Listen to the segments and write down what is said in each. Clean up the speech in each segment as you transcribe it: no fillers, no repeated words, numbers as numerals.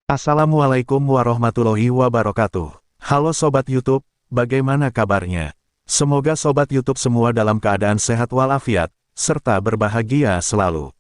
Assalamualaikum warahmatullahi wabarakatuh. Halo Sobat YouTube, bagaimana kabarnya? Semoga Sobat YouTube semua dalam keadaan sehat walafiat, serta berbahagia selalu.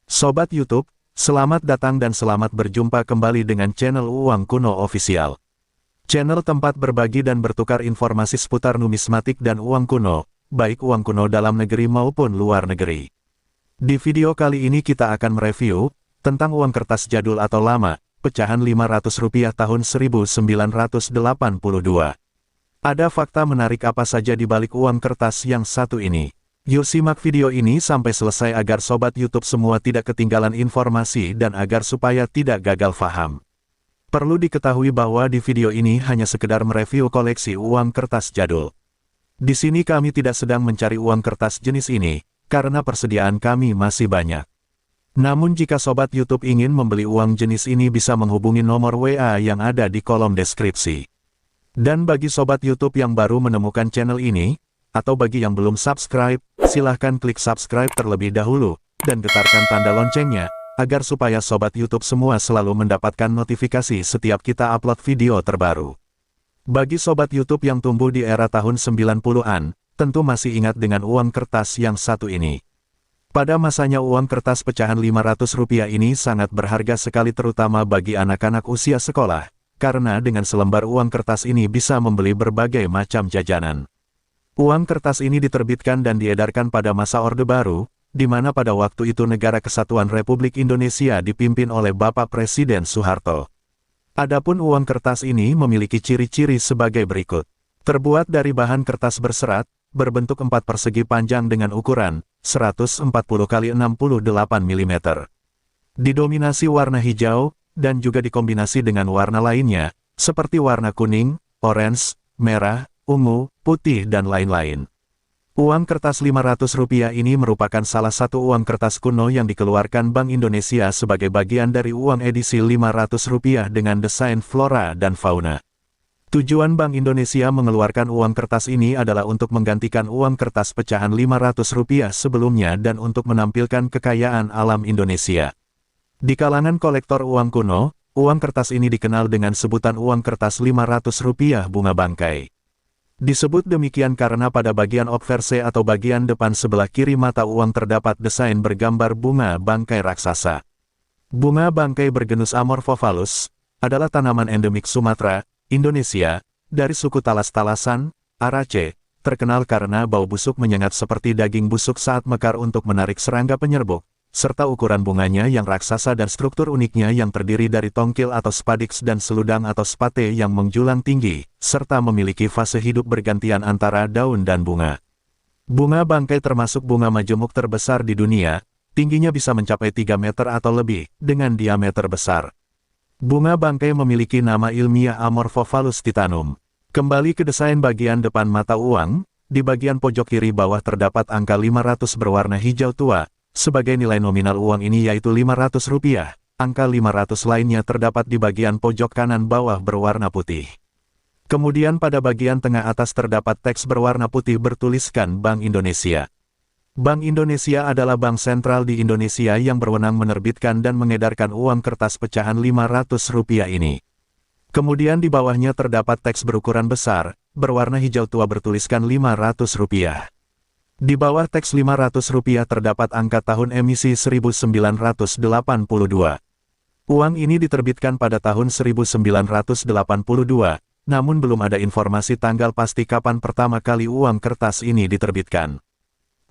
Sobat YouTube, selamat datang dan selamat berjumpa kembali dengan channel Uang Kuno Official. Channel tempat berbagi dan bertukar informasi seputar numismatik dan uang kuno, baik uang kuno dalam negeri maupun luar negeri. Di video kali ini kita akan mereview tentang uang kertas jadul atau lama, pecahan Rp500 tahun 1982. Ada fakta menarik apa saja di balik uang kertas yang satu ini? Yuk simak video ini sampai selesai agar Sobat YouTube semua tidak ketinggalan informasi dan agar supaya tidak gagal paham. Perlu diketahui bahwa di video ini hanya sekedar mereview koleksi uang kertas jadul. Di sini kami tidak sedang mencari uang kertas jenis ini, karena persediaan kami masih banyak. Namun jika Sobat YouTube ingin membeli uang jenis ini bisa menghubungi nomor WA yang ada di kolom deskripsi. Dan bagi Sobat YouTube yang baru menemukan channel ini, atau bagi yang belum subscribe, silahkan klik subscribe terlebih dahulu, dan getarkan tanda loncengnya, agar supaya Sobat YouTube semua selalu mendapatkan notifikasi setiap kita upload video terbaru. Bagi Sobat YouTube yang tumbuh di era tahun 90-an, tentu masih ingat dengan uang kertas yang satu ini. Pada masanya uang kertas pecahan Rp500 ini sangat berharga sekali terutama bagi anak-anak usia sekolah, karena dengan selembar uang kertas ini bisa membeli berbagai macam jajanan. Uang kertas ini diterbitkan dan diedarkan pada masa Orde Baru, di mana pada waktu itu Negara Kesatuan Republik Indonesia dipimpin oleh Bapak Presiden Soeharto. Adapun uang kertas ini memiliki ciri-ciri sebagai berikut. Terbuat dari bahan kertas berserat, berbentuk 4 persegi panjang dengan ukuran 140 x 68 mm. Didominasi warna hijau, dan juga dikombinasi dengan warna lainnya, seperti warna kuning, orange, merah, ungu, putih dan lain-lain. Uang kertas Rp500 ini merupakan salah satu uang kertas kuno yang dikeluarkan Bank Indonesia sebagai bagian dari uang edisi Rp500 dengan desain flora dan fauna. Tujuan Bank Indonesia mengeluarkan uang kertas ini adalah untuk menggantikan uang kertas pecahan Rp500 sebelumnya dan untuk menampilkan kekayaan alam Indonesia. Di kalangan kolektor uang kuno, uang kertas ini dikenal dengan sebutan uang kertas Rp500 bunga bangkai. Disebut demikian karena pada bagian obverse atau bagian depan sebelah kiri mata uang terdapat desain bergambar bunga bangkai raksasa. Bunga bangkai bergenus Amorphophallus adalah tanaman endemik Sumatera, Indonesia, dari suku talas-talasan, Arace, terkenal karena bau busuk menyengat seperti daging busuk saat mekar untuk menarik serangga penyerbuk, serta ukuran bunganya yang raksasa dan struktur uniknya yang terdiri dari tongkil atau spadix dan seludang atau spate yang menjulang tinggi, serta memiliki fase hidup bergantian antara daun dan bunga. Bunga bangkai termasuk bunga majemuk terbesar di dunia, tingginya bisa mencapai 3 meter atau lebih, dengan diameter besar. Bunga bangkai memiliki nama ilmiah Amorphophallus titanum. Kembali ke desain bagian depan mata uang, di bagian pojok kiri bawah terdapat angka 500 berwarna hijau tua, sebagai nilai nominal uang ini yaitu Rp500, angka 500 lainnya terdapat di bagian pojok kanan bawah berwarna putih. Kemudian pada bagian tengah atas terdapat teks berwarna putih bertuliskan Bank Indonesia. Bank Indonesia adalah bank sentral di Indonesia yang berwenang menerbitkan dan mengedarkan uang kertas pecahan Rp500 ini. Kemudian di bawahnya terdapat teks berukuran besar, berwarna hijau tua bertuliskan Rp500. Di bawah teks Rp500 terdapat angka tahun emisi 1982. Uang ini diterbitkan pada tahun 1982, namun belum ada informasi tanggal pasti kapan pertama kali uang kertas ini diterbitkan.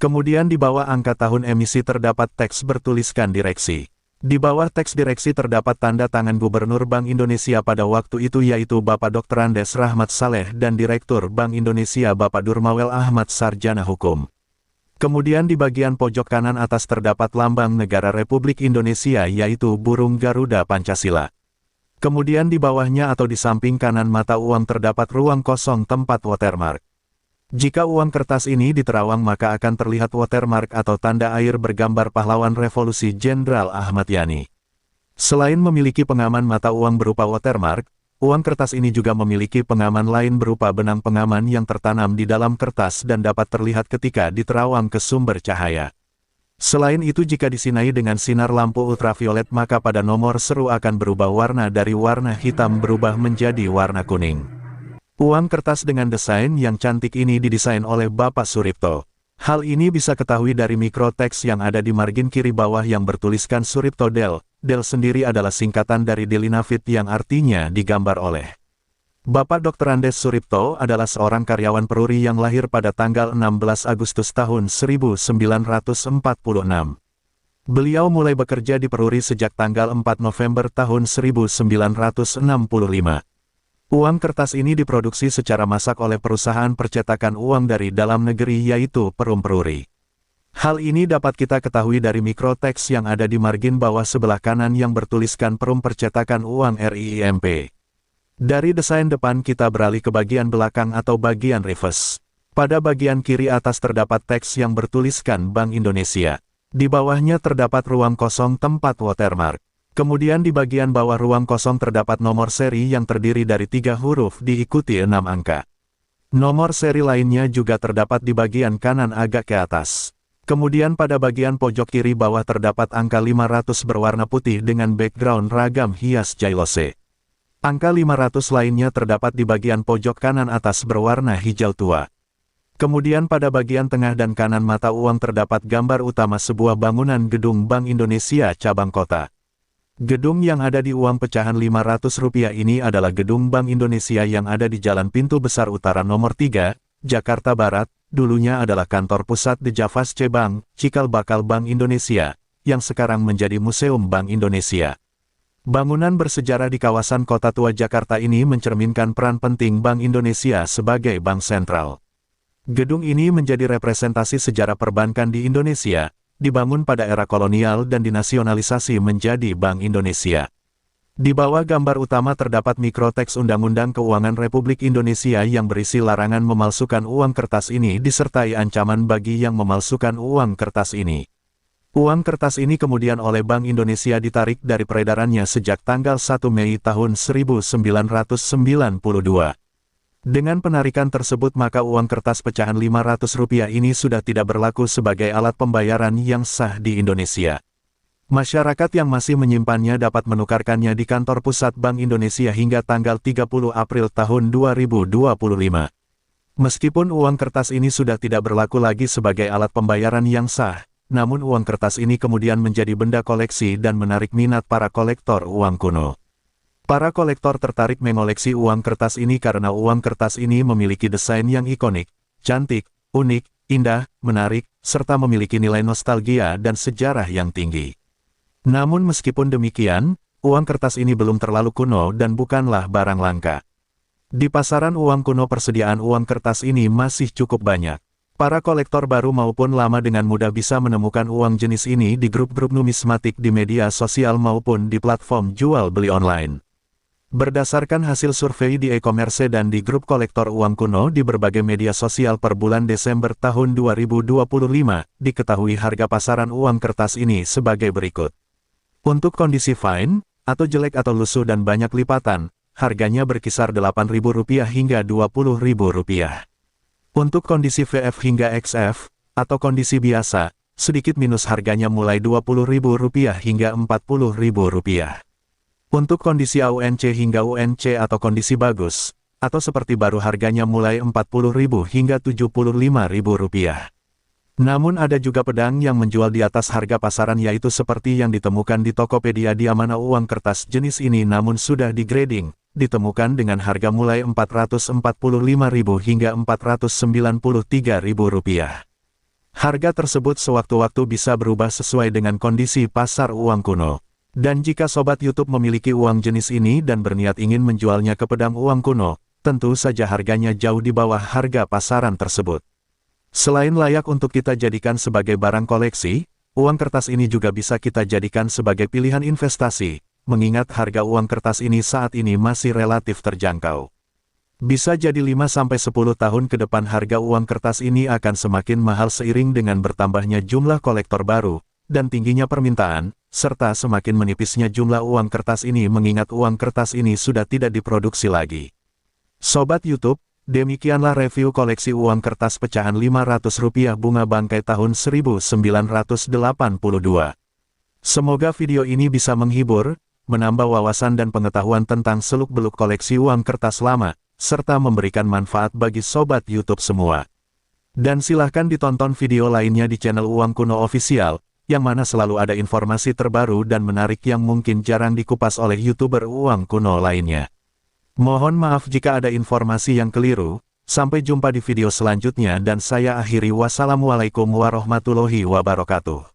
Kemudian di bawah angka tahun emisi terdapat teks bertuliskan direksi. Di bawah teks direksi terdapat tanda tangan Gubernur Bank Indonesia pada waktu itu yaitu Bapak Dr. Andes Rahmat Saleh dan Direktur Bank Indonesia Bapak Durmawel Ahmad Sarjana Hukum. Kemudian di bagian pojok kanan atas terdapat lambang negara Republik Indonesia yaitu burung Garuda Pancasila. Kemudian di bawahnya atau di samping kanan mata uang terdapat ruang kosong tempat watermark. Jika uang kertas ini diterawang maka akan terlihat watermark atau tanda air bergambar pahlawan revolusi Jenderal Ahmad Yani. Selain memiliki pengaman mata uang berupa watermark, uang kertas ini juga memiliki pengaman lain berupa benang pengaman yang tertanam di dalam kertas dan dapat terlihat ketika diterawang ke sumber cahaya. Selain itu jika disinai dengan sinar lampu ultraviolet maka pada nomor seru akan berubah warna dari warna hitam berubah menjadi warna kuning. Uang kertas dengan desain yang cantik ini didesain oleh Bapak Suripto. Hal ini bisa ketahui dari mikroteks yang ada di margin kiri bawah yang bertuliskan Suripto Del. Del sendiri adalah singkatan dari Delinavit yang artinya digambar oleh. Bapak Dr. Andes Suripto adalah seorang karyawan Peruri yang lahir pada tanggal 16 Agustus tahun 1946. Beliau mulai bekerja di Peruri sejak tanggal 4 November tahun 1965. Uang kertas ini diproduksi secara massal oleh perusahaan percetakan uang dari dalam negeri yaitu Perum Peruri. Hal ini dapat kita ketahui dari mikroteks yang ada di margin bawah sebelah kanan yang bertuliskan Perum Percetakan Uang RIIMP. Dari desain depan kita beralih ke bagian belakang atau bagian reverse. Pada bagian kiri atas terdapat teks yang bertuliskan Bank Indonesia. Di bawahnya terdapat ruang kosong tempat watermark. Kemudian di bagian bawah ruang kosong terdapat nomor seri yang terdiri dari 3 huruf diikuti 6 angka. Nomor seri lainnya juga terdapat di bagian kanan agak ke atas. Kemudian pada bagian pojok kiri bawah terdapat angka 500 berwarna putih dengan background ragam hias jailose. Angka 500 lainnya terdapat di bagian pojok kanan atas berwarna hijau tua. Kemudian pada bagian tengah dan kanan mata uang terdapat gambar utama sebuah bangunan gedung Bank Indonesia cabang kota. Gedung yang ada di uang pecahan Rp500 ini adalah gedung Bank Indonesia yang ada di Jalan Pintu Besar Utara nomor 3, Jakarta Barat, dulunya adalah kantor pusat The Javas C Bank, Cikal Bakal Bank Indonesia, yang sekarang menjadi Museum Bank Indonesia. Bangunan bersejarah di kawasan Kota Tua Jakarta ini mencerminkan peran penting Bank Indonesia sebagai bank sentral. Gedung ini menjadi representasi sejarah perbankan di Indonesia, dibangun pada era kolonial dan dinasionalisasi menjadi Bank Indonesia. Di bawah gambar utama terdapat mikroteks Undang-Undang Keuangan Republik Indonesia yang berisi larangan memalsukan uang kertas ini disertai ancaman bagi yang memalsukan uang kertas ini. Uang kertas ini kemudian oleh Bank Indonesia ditarik dari peredarannya sejak tanggal 1 Mei tahun 1992. Dengan penarikan tersebut maka uang kertas pecahan Rp500 ini sudah tidak berlaku sebagai alat pembayaran yang sah di Indonesia. Masyarakat yang masih menyimpannya dapat menukarkannya di kantor pusat Bank Indonesia hingga tanggal 30 April tahun 2025. Meskipun uang kertas ini sudah tidak berlaku lagi sebagai alat pembayaran yang sah, namun uang kertas ini kemudian menjadi benda koleksi dan menarik minat para kolektor uang kuno. Para kolektor tertarik mengoleksi uang kertas ini karena uang kertas ini memiliki desain yang ikonik, cantik, unik, indah, menarik, serta memiliki nilai nostalgia dan sejarah yang tinggi. Namun meskipun demikian, uang kertas ini belum terlalu kuno dan bukanlah barang langka. Di pasaran uang kuno persediaan uang kertas ini masih cukup banyak. Para kolektor baru maupun lama dengan mudah bisa menemukan uang jenis ini di grup-grup numismatik di media sosial maupun di platform jual beli online. Berdasarkan hasil survei di e-commerce dan di grup kolektor uang kuno di berbagai media sosial per bulan Desember tahun 2025, diketahui harga pasaran uang kertas ini sebagai berikut. Untuk kondisi fine, atau jelek atau lusuh dan banyak lipatan, harganya berkisar Rp8.000 hingga Rp20.000. Untuk kondisi VF hingga XF, atau kondisi biasa, sedikit minus harganya mulai Rp20.000 hingga Rp40.000. Untuk kondisi AUNC hingga UNC atau kondisi bagus, atau seperti baru harganya mulai Rp40.000 hingga Rp75.000. Namun ada juga pedang yang menjual di atas harga pasaran yaitu seperti yang ditemukan di Tokopedia di mana uang kertas jenis ini namun sudah di-grading. Ditemukan dengan harga mulai Rp445.000 hingga Rp493.000. Harga tersebut sewaktu-waktu bisa berubah sesuai dengan kondisi pasar uang kuno. Dan jika Sobat YouTube memiliki uang jenis ini dan berniat ingin menjualnya ke pedang uang kuno, tentu saja harganya jauh di bawah harga pasaran tersebut. Selain layak untuk kita jadikan sebagai barang koleksi, uang kertas ini juga bisa kita jadikan sebagai pilihan investasi. Mengingat harga uang kertas ini saat ini masih relatif terjangkau. Bisa jadi 5-10 tahun ke depan harga uang kertas ini akan semakin mahal seiring dengan bertambahnya jumlah kolektor baru, dan tingginya permintaan, serta semakin menipisnya jumlah uang kertas ini mengingat uang kertas ini sudah tidak diproduksi lagi. Sobat YouTube, Demikianlah review koleksi uang kertas pecahan Rp500 bunga bangkai tahun 1982. Semoga video ini bisa menghibur, menambah wawasan dan pengetahuan tentang seluk-beluk koleksi uang kertas lama, serta memberikan manfaat bagi sobat YouTube semua. Dan silahkan ditonton video lainnya di channel Uang Kuno Official, yang mana selalu ada informasi terbaru dan menarik yang mungkin jarang dikupas oleh YouTuber uang kuno lainnya. Mohon maaf jika ada informasi yang keliru. Sampai jumpa di video selanjutnya dan saya akhiri. Wassalamualaikum warahmatullahi wabarakatuh.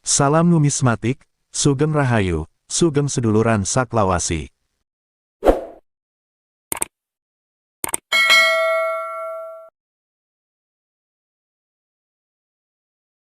Salam numismatik, sugeng rahayu, sugeng seduluran saklawasi.